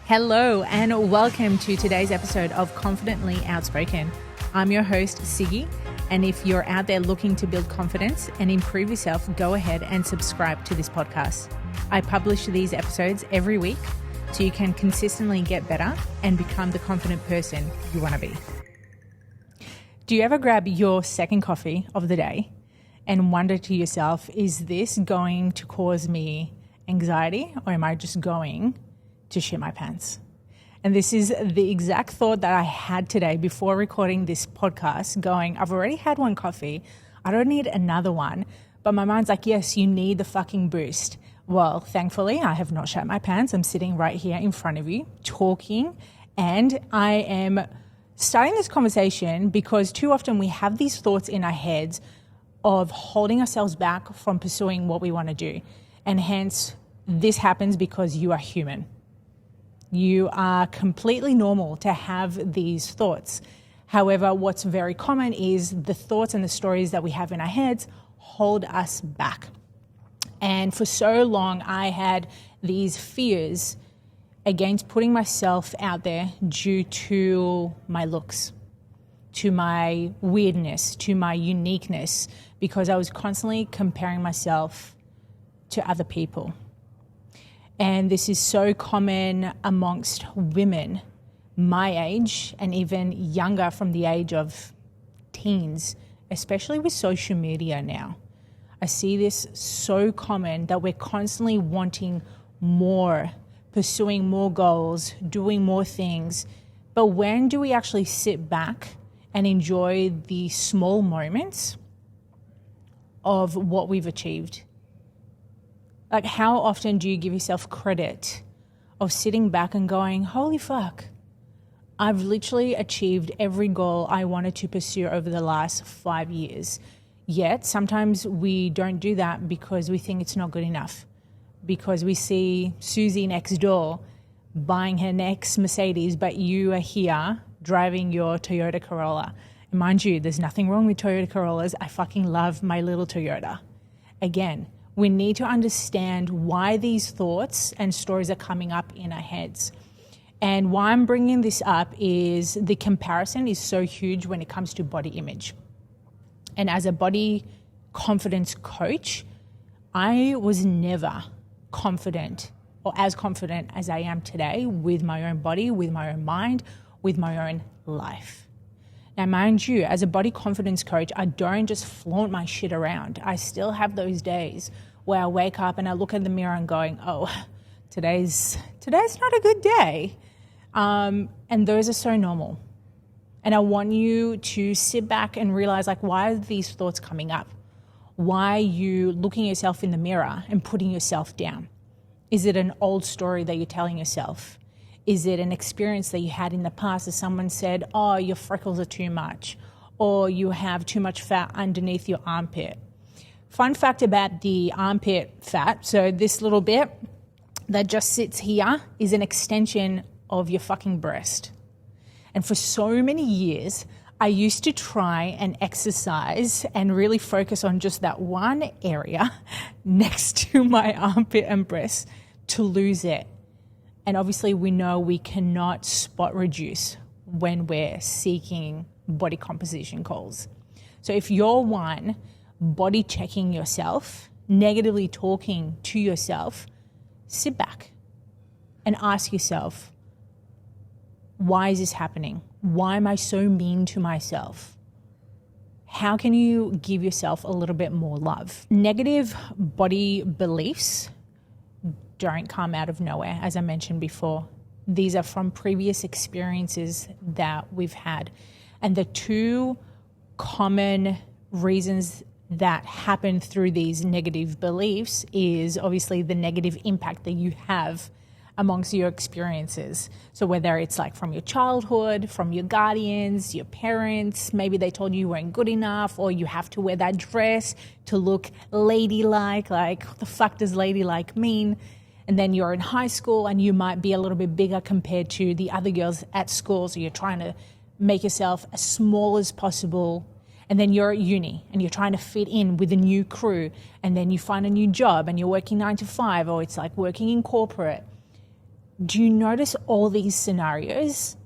Hello and welcome to today's episode of Confidently Outspoken. I'm your host, Siggy, and if you're out there looking to build confidence and improve yourself, go ahead and subscribe to this podcast. I publish these episodes every week so you can consistently get better and become the confident person you want to be. Do you ever grab your second coffee of the day and wonder to yourself, is this going to cause me anxiety or am I just going to shit my pants? And this is the exact thought that I had today before recording this podcast, going, I've already had one coffee. I don't need another one. But my mind's like, yes, you need the fucking boost. Well, thankfully, I have not shat my pants. I'm sitting right here in front of you talking, and I am starting this conversation because too often we have these thoughts in our heads of holding ourselves back from pursuing what we want to do. And hence, this happens because you are human. You are completely normal to have these thoughts. However, what's very common is the thoughts and the stories that we have in our heads hold us back. And for so long, I had these fears against putting myself out there due to my looks, to my weirdness, to my uniqueness, because I was constantly comparing myself to other people. And this is so common amongst women my age and even younger, from the age of teens, especially with social media now. I see this so common that we're constantly wanting more, pursuing more goals, doing more things. But when do we actually sit back and enjoy the small moments of what we've achieved? Like, how often do you give yourself credit of sitting back and going, holy fuck, I've literally achieved every goal I wanted to pursue over the last 5 years. Yet sometimes we don't do that because we think it's not good enough, because we see Susie next door buying her next Mercedes, but you are here driving your Toyota Corolla. And mind you, there's nothing wrong with Toyota Corollas. I fucking love my little Toyota. Again, we need to understand why these thoughts and stories are coming up in our heads. And why I'm bringing this up is the comparison is so huge when it comes to body image. And as a body confidence coach, I was never confident or as confident as I am today with my own body, with my own mind, with my own life. Now, mind you, as a body confidence coach, I don't just flaunt my shit around. I still have those days where I wake up and I look in the mirror and going, oh, today's not a good day. And those are so normal. And I want you to sit back and realize, like, why are these thoughts coming up? Why are you looking at yourself in the mirror and putting yourself down? Is it an old story that you're telling yourself? Is it an experience that you had in the past that someone said, oh, your freckles are too much, or you have too much fat underneath your armpit? Fun fact about the armpit fat, so this little bit that just sits here is an extension of your fucking breast. And for so many years, I used to try and exercise and really focus on just that one area next to my armpit and breast to lose it. And obviously we know we cannot spot reduce when we're seeking body composition goals. So if you're one body checking yourself, negatively talking to yourself, sit back and ask yourself, why is this happening? Why am I so mean to myself? How can you give yourself a little bit more love? Negative body beliefs don't come out of nowhere, as I mentioned before. These are from previous experiences that we've had. And the two common reasons that happen through these negative beliefs is obviously the negative impact that you have amongst your experiences. So whether it's like from your childhood, from your guardians, your parents, maybe they told you weren't good enough, or you have to wear that dress to look ladylike, like what the fuck does ladylike mean? And then you're in high school and you might be a little bit bigger compared to the other girls at school. So you're trying to make yourself as small as possible. And then you're at uni and you're trying to fit in with a new crew. And then you find a new job and you're working 9 to 5, or it's like working in corporate. Do you notice all these scenarios?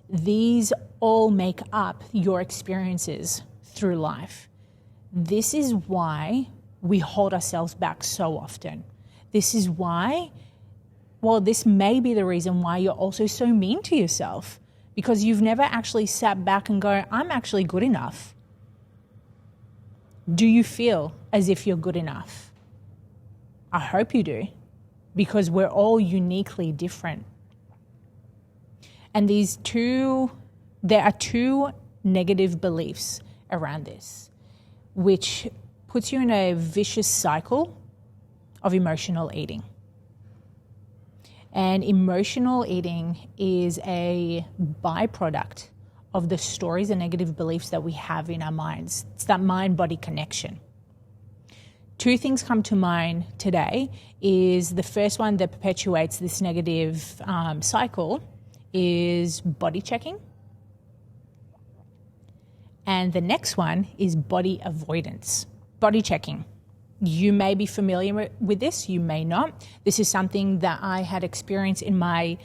These all make up your experiences through life. This is why we hold ourselves back so often. This is why, well, this may be the reason why you're also so mean to yourself, because you've never actually sat back and go, I'm actually good enough. Do you feel as if you're good enough? I hope you do, because we're all uniquely different. And there are two negative beliefs around this, which puts you in a vicious cycle of emotional eating. And emotional eating is a byproduct of the stories and negative beliefs that we have in our minds. It's that mind-body connection. Two things come to mind today. Is the first one that perpetuates this negative cycle is body checking. And the next one is body avoidance. Body checking. You may be familiar with this, you may not. This is something that I had experienced in my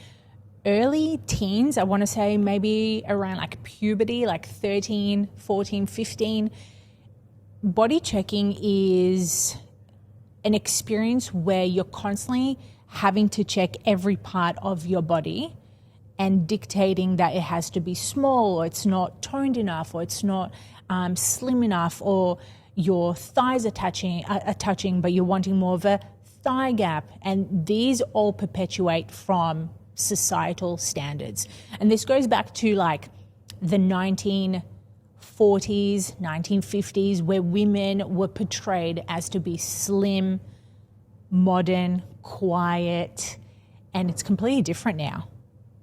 early teens. I want to say maybe around like puberty, like 13, 14, 15. Body checking is an experience where you're constantly having to check every part of your body and dictating that it has to be small, or it's not toned enough, or it's not slim enough, or your thighs are touching, but you're wanting more of a thigh gap. And these all perpetuate from societal standards. And this goes back to like the 1940s, 1950s, where women were portrayed as to be slim, modern, quiet, and it's completely different now.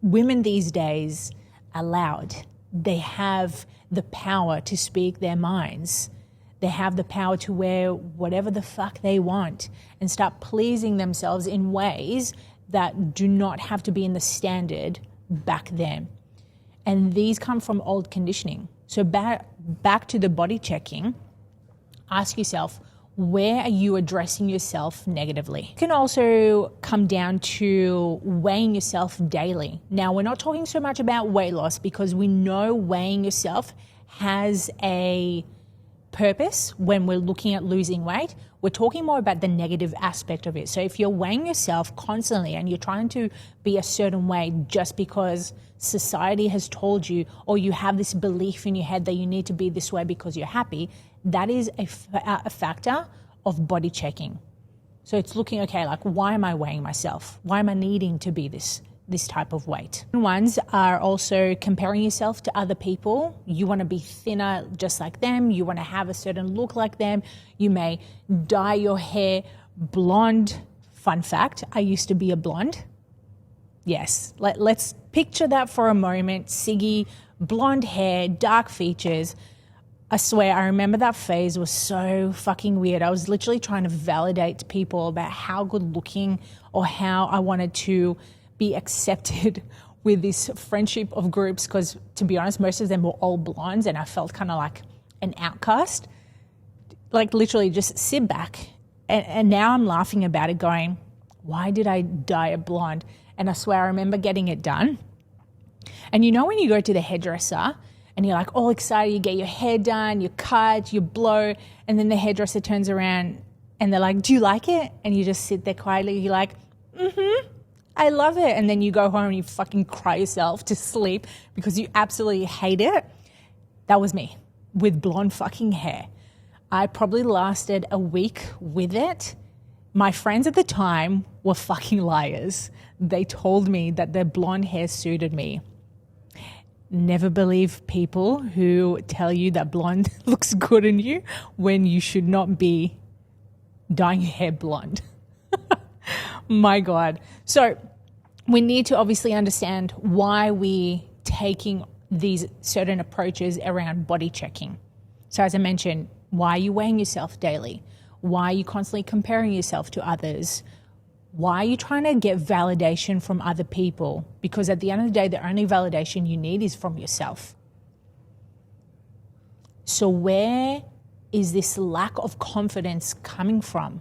Women these days are loud. They have the power to speak their minds. They have the power to wear whatever the fuck they want and start pleasing themselves in ways that do not have to be in the standard back then. And these come from old conditioning. So back to the body checking, ask yourself, where are you addressing yourself negatively? It can also come down to weighing yourself daily. Now, we're not talking so much about weight loss, because we know weighing yourself has a purpose when we're looking at losing weight. We're talking more about the negative aspect of it. So if you're weighing yourself constantly and you're trying to be a certain way just because society has told you, or you have this belief in your head that you need to be this way because you're happy, that is a factor of body checking. So it's looking, okay, like, why am I weighing myself? Why am I needing to be this type of weight? Ones are also comparing yourself to other people. You want to be thinner just like them. You want to have a certain look like them. You may dye your hair blonde. Fun fact, I used to be a blonde. Yes, let's picture that for a moment. Siggy, blonde hair, dark features. I swear, I remember that phase was so fucking weird. I was literally trying to validate to people about how good looking or how I wanted to be accepted with this friendship of groups, because to be honest, most of them were all blondes and I felt kind of like an outcast. Like literally just sit back. And now I'm laughing about it going, why did I dye it blonde? And I swear I remember getting it done. And you know when you go to the hairdresser and you're like all excited, you get your hair done, you cut, you blow, and then the hairdresser turns around and they're like, do you like it? And you just sit there quietly, you're like, I love it. And then you go home and you fucking cry yourself to sleep because you absolutely hate it. That was me with blonde fucking hair. I probably lasted a week with it. My friends at the time were fucking liars. They told me that their blonde hair suited me. Never believe people who tell you that blonde looks good on you when you should not be dyeing your hair blonde. My God. So we need to obviously understand why we taking these certain approaches around body checking. So as I mentioned, why are you weighing yourself daily? Why are you constantly comparing yourself to others? Why are you trying to get validation from other people? Because at the end of the day, the only validation you need is from yourself. So where is this lack of confidence coming from?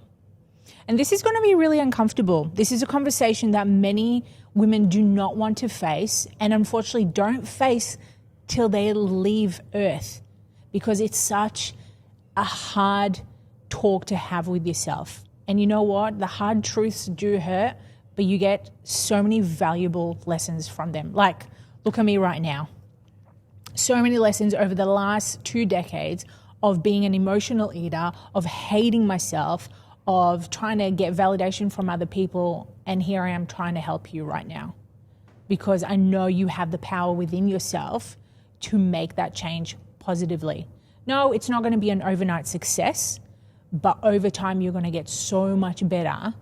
And this is going to be really uncomfortable. This is a conversation that many women do not want to face, and unfortunately don't face till they leave Earth, because it's such a hard talk to have with yourself. And you know what? The hard truths do hurt, but you get so many valuable lessons from them. Like, look at me right now. So many lessons over the last 2 decades of being an emotional eater, of hating myself, of trying to get validation from other people. And here I am trying to help you right now, because I know you have the power within yourself to make that change positively. No, it's not going to be an overnight success, but over time you're going to get so much better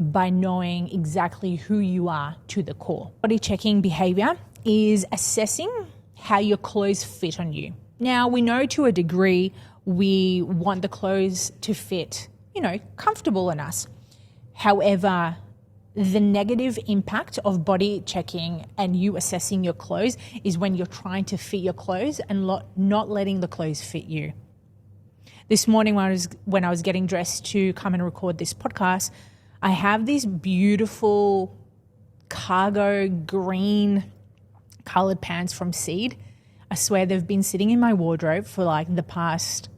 by knowing exactly who you are to the core. Body checking behavior is assessing how your clothes fit on you. Now, we know to a degree we want the clothes to fit, comfortable in us. However, the negative impact of body checking and you assessing your clothes is when you're trying to fit your clothes and not letting the clothes fit you. This morning when I was getting dressed to come and record this podcast, I have these beautiful cargo green colored pants from Seed. I swear they've been sitting in my wardrobe for like the past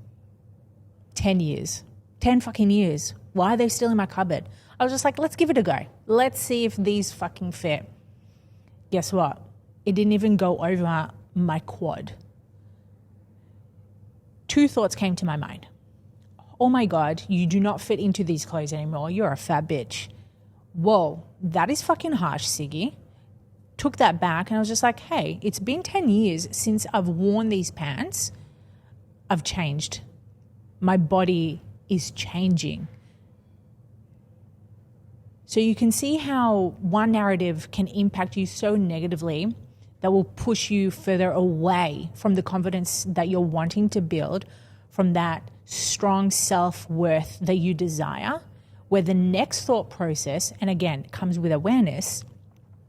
10 years. 10 fucking years. Why are they still in my cupboard? I was just like, let's give it a go. Let's see if these fucking fit. Guess what? It didn't even go over my quad. 2 thoughts came to my mind. Oh my God, you do not fit into these clothes anymore. You're a fat bitch. Whoa, that is fucking harsh, Siggy. Took that back and I was just like, hey, it's been 10 years since I've worn these pants. I've changed. My body is changing. So you can see how one narrative can impact you so negatively that will push you further away from the confidence that you're wanting to build, from that strong self-worth that you desire, where the next thought process, and again, it comes with awareness,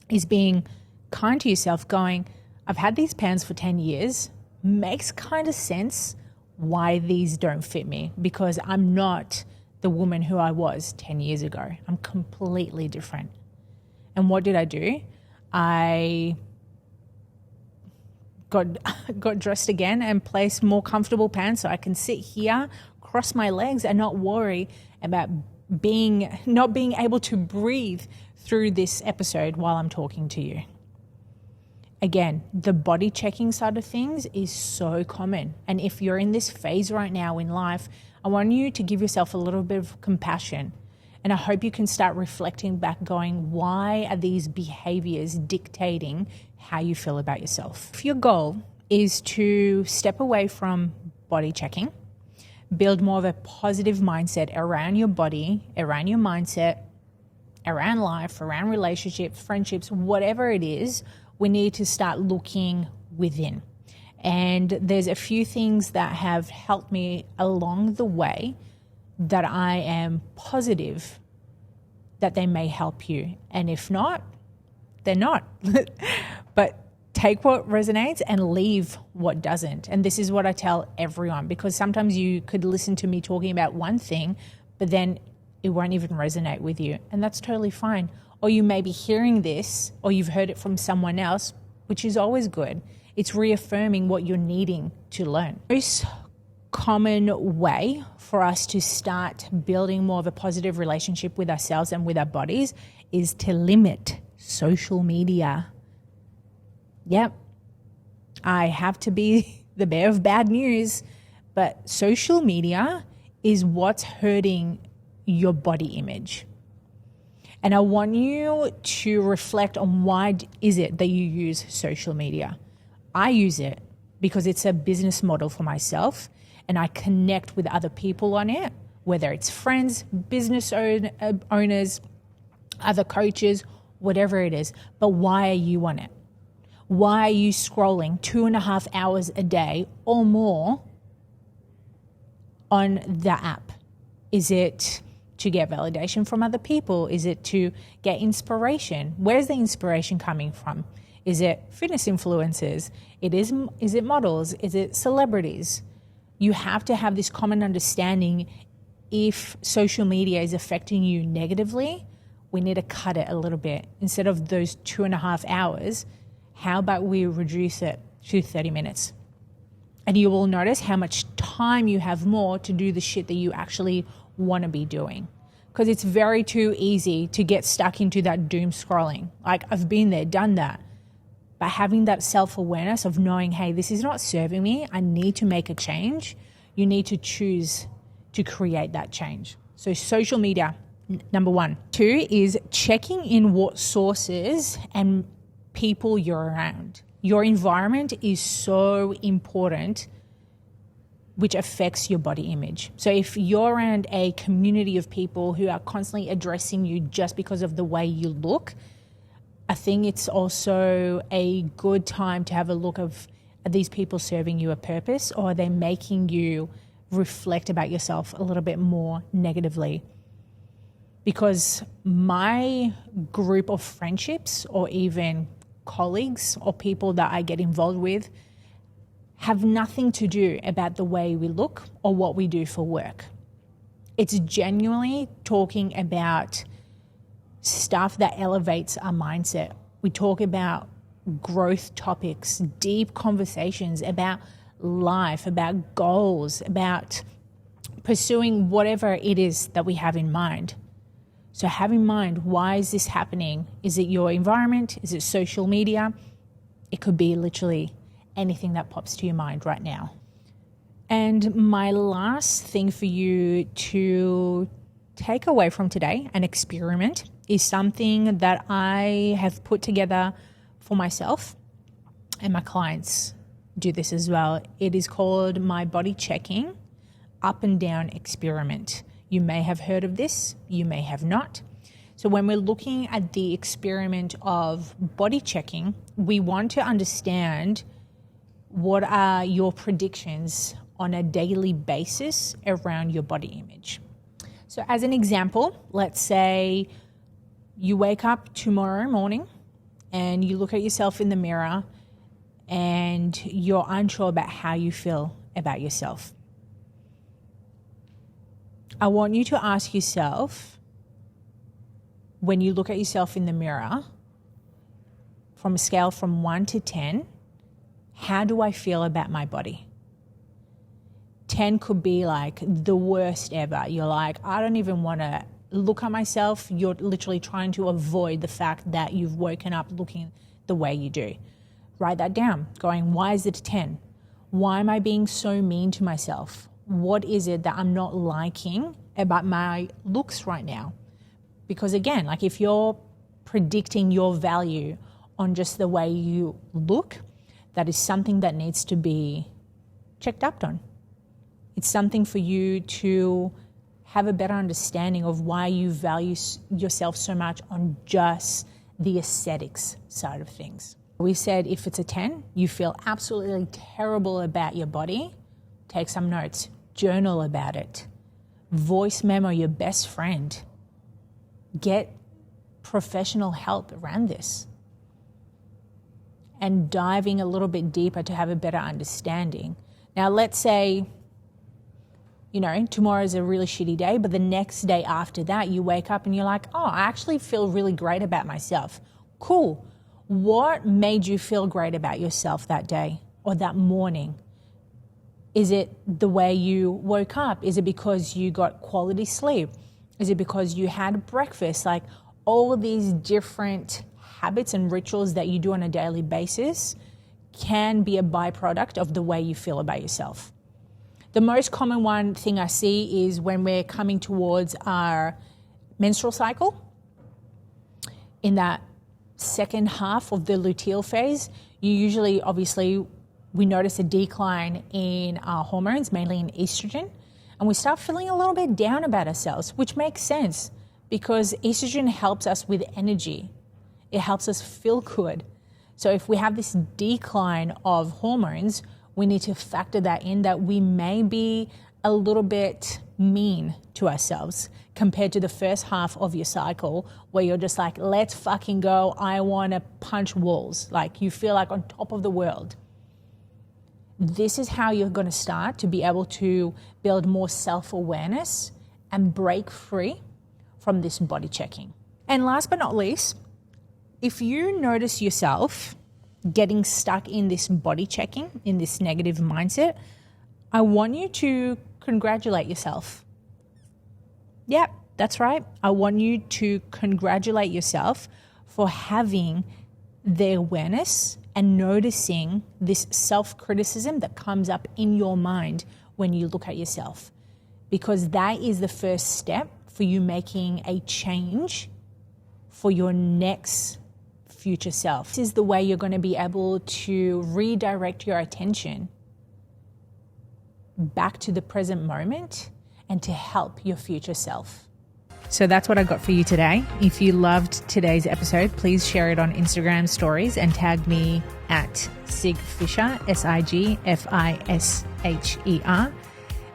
is being kind to yourself, going, I've had these pants for 10 years, makes kind of sense why these don't fit me, because I'm not the woman who I was 10 years ago. I'm completely different. And what did I do? I got dressed again and placed more comfortable pants so I can sit here, cross my legs, and not worry about not being able to breathe through this episode while I'm talking to you. Again, the body checking side of things is so common. And if you're in this phase right now in life, I want you to give yourself a little bit of compassion. And I hope you can start reflecting back, going, why are these behaviors dictating how you feel about yourself? If your goal is to step away from body checking, build more of a positive mindset around your body, around your mindset, around life, around relationships, friendships, whatever it is, we need to start looking within. And there's a few things that have helped me along the way that I am positive that they may help you. And if not, they're not. But take what resonates and leave what doesn't. And this is what I tell everyone, because sometimes you could listen to me talking about one thing, but then it won't even resonate with you. And that's totally fine. Or you may be hearing this, or you've heard it from someone else, which is always good. It's reaffirming what you're needing to learn. Most common way for us to start building more of a positive relationship with ourselves and with our bodies is to limit social media. Yep, I have to be the bearer of bad news, but social media is what's hurting your body image. And I want you to reflect on why is it that you use social media. I use it because it's a business model for myself, and I connect with other people on it, whether it's friends, business owners, other coaches, whatever it is. But why are you on it? Why are you scrolling 2.5 hours a day or more on the app? Is it to get validation from other people? Is it to get inspiration? Where's the inspiration coming from? Is it fitness influencers? Is it models? Is it celebrities? You have to have this common understanding. If social media is affecting you negatively, we need to cut it a little bit. Instead of those 2.5 hours, how about we reduce it to 30 minutes? And you will notice how much time you have more to do the shit that you actually want to be doing. Because it's very too easy to get stuck into that doom scrolling. Like, I've been there, done that. But having that self-awareness of knowing, hey, this is not serving me, I need to make a change, you need to choose to create that change. So social media, number 1. 2 is checking in what sources and people you're around. Your environment is so important, which affects your body image. So if you're around a community of people who are constantly addressing you just because of the way you look, I think it's also a good time to have a look of, are these people serving you a purpose, or are they making you reflect about yourself a little bit more negatively? Because my group of friendships, or even colleagues or people that I get involved with, have nothing to do about the way we look or what we do for work. It's genuinely talking about stuff that elevates our mindset. We talk about growth topics, deep conversations about life, about goals, about pursuing whatever it is that we have in mind. So have in mind, why is this happening? Is it your environment? Is it social media? It could be literally anything that pops to your mind right now. And my last thing for you to take away from today, an experiment, is something that I have put together for myself, and my clients do this as well. It is called my body checking up and down experiment. You may have heard of this, you may have not. So when we're looking at the experiment of body checking, we want to understand what are your predictions on a daily basis around your body image. So as an example, let's say you wake up tomorrow morning and you look at yourself in the mirror and you're unsure about how you feel about yourself. I want you to ask yourself, when you look at yourself in the mirror, from a scale from 1 to 10, how do I feel about my body? 10 could be like the worst ever. You're like, I don't even want to look at myself. You're literally trying to avoid the fact that you've woken up looking the way you do. Write that down, going, why is it a 10? Why am I being so mean to myself? What is it that I'm not liking about my looks right now? Because again, like if you're predicting your value on just the way you look, that is something that needs to be checked up on. It's something for you to have a better understanding of why you value yourself so much on just the aesthetics side of things. We said if it's a 10, you feel absolutely terrible about your body, take some notes, journal about it, voice memo your best friend, get professional help around this, and diving a little bit deeper to have a better understanding. Now, let's say, tomorrow is a really shitty day, but the next day after that, you wake up and you're like, oh, I actually feel really great about myself. Cool. What made you feel great about yourself that day or that morning? Is it the way you woke up? Is it because you got quality sleep? Is it because you had breakfast? Like all these different habits and rituals that you do on a daily basis can be a byproduct of the way you feel about yourself. The most common one thing I see is when we're coming towards our menstrual cycle. In that second half of the luteal phase, you usually, obviously, we notice a decline in our hormones, mainly in estrogen, and we start feeling a little bit down about ourselves, which makes sense because estrogen helps us with energy. It helps us feel good. So if we have this decline of hormones, we need to factor that in, that we may be a little bit mean to ourselves compared to the first half of your cycle where you're just like, let's fucking go. I want to punch walls. Like you feel like on top of the world. This is how you're going to start to be able to build more self-awareness and break free from this body checking. And last but not least, if you notice yourself getting stuck in this body checking, in this negative mindset, I want you to congratulate yourself. Yeah, that's right. I want you to congratulate yourself for having the awareness and noticing this self-criticism that comes up in your mind when you look at yourself, because that is the first step for you making a change for your next future self. This is the way you're going to be able to redirect your attention back to the present moment and to help your future self. So that's what I got for you today. If you loved today's episode, please share it on Instagram stories and tag me at Sig Fisher, SIGFISHER.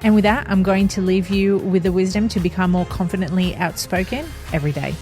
And with that, I'm going to leave you with the wisdom to become more confidently outspoken every day.